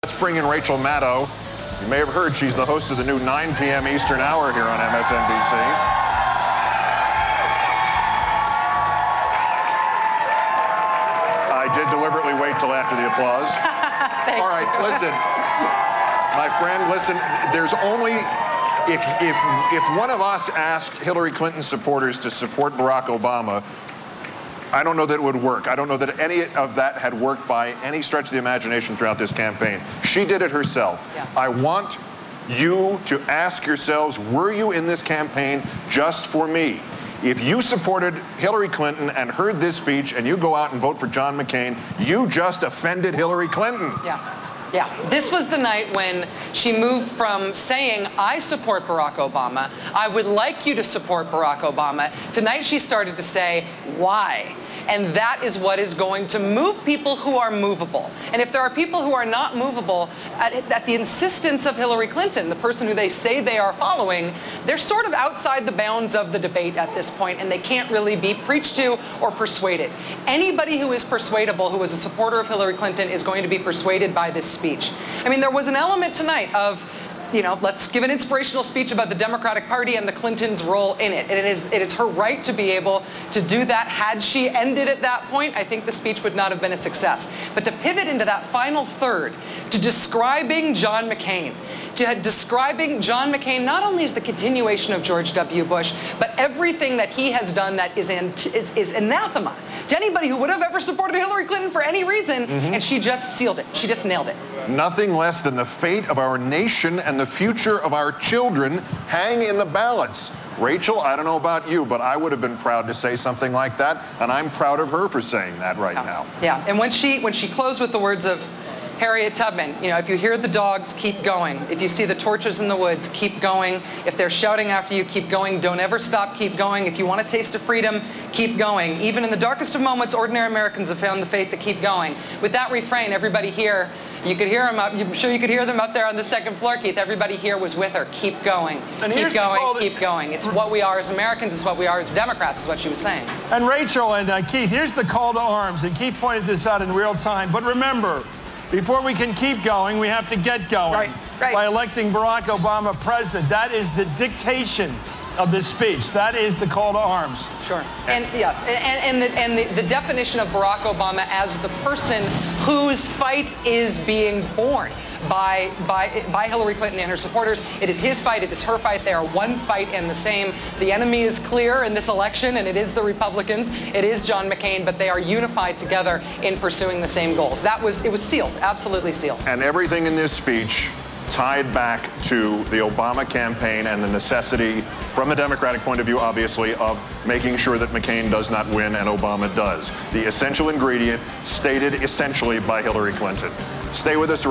Let's bring in Rachel Maddow. You may have heard she's the host of the new 9 p.m. Eastern hour here on MSNBC. I did deliberately wait till after the applause. All right, listen. My friend, listen, there's only... If one of us asked Hillary Clinton supporters to support Barack Obama, I don't know that it would work. I don't know that any of that had worked by any stretch of the imagination throughout this campaign. She did it herself. Yeah. I want you to ask yourselves, were you in this campaign just for me? If you supported Hillary Clinton and heard this speech and you go out and vote for John McCain, you just offended Hillary Clinton. Yeah. Yeah, this was the night when she moved from saying, I support Barack Obama, I would like you to support Barack Obama. Tonight she started to say, why? And that is what is going to move people who are movable. And if there are people who are not movable at the insistence of Hillary Clinton, the person who they say they are following, they're sort of outside the bounds of the debate at this point, and they can't really be preached to or persuaded. Anybody who is persuadable, who is a supporter of Hillary Clinton, is going to be persuaded by this speech. I mean, there was an element tonight of, you know, let's give an inspirational speech about the Democratic Party and the Clintons' role in it. And it is her right to be able to do that. Had she ended at that point, I think the speech would not have been a success. But to pivot into that final third, to describing John McCain, not only as the continuation of George W. Bush, but everything that he has done that is anathema to anybody who would have ever supported Hillary Clinton for any reason, and she just sealed it. She just nailed it. Nothing less than the fate of our nation and the future of our children hang in the balance. Rachel, I don't know about you, but I would have been proud to say something like that, and I'm proud of her for saying that right now. Yeah, and when she closed with the words of Harriet Tubman, you know, if you hear the dogs, keep going. If you see the torches in the woods, keep going. If they're shouting after you, keep going. Don't ever stop, keep going. If you want a taste of freedom, keep going. Even in the darkest of moments, ordinary Americans have found the faith to keep going. With that refrain, everybody here, you could hear them I'm sure you could hear them up there on the second floor, Keith. Everybody here was with her. Keep going. And keep going, keep going. It's what we are as Americans, it's what we are as Democrats, is what she was saying. And Rachel and Keith, here's the call to arms. And Keith pointed this out in real time. But remember, before we can keep going, we have to get going by electing Barack Obama president. That is the dictation of this speech. That is the call to arms. Sure. And yes, and the definition of Barack Obama as the person whose fight is being borne by Hillary Clinton and her supporters. It is his fight. It is her fight. They are one fight and the same. The enemy is clear in this election, and it is the Republicans. It is John McCain, but they are unified together in pursuing the same goals. It was sealed, absolutely sealed. And everything in this speech tied back to the Obama campaign and the necessity, from the Democratic point of view, obviously, of making sure that McCain does not win and Obama does. The essential ingredient stated essentially by Hillary Clinton. Stay with us.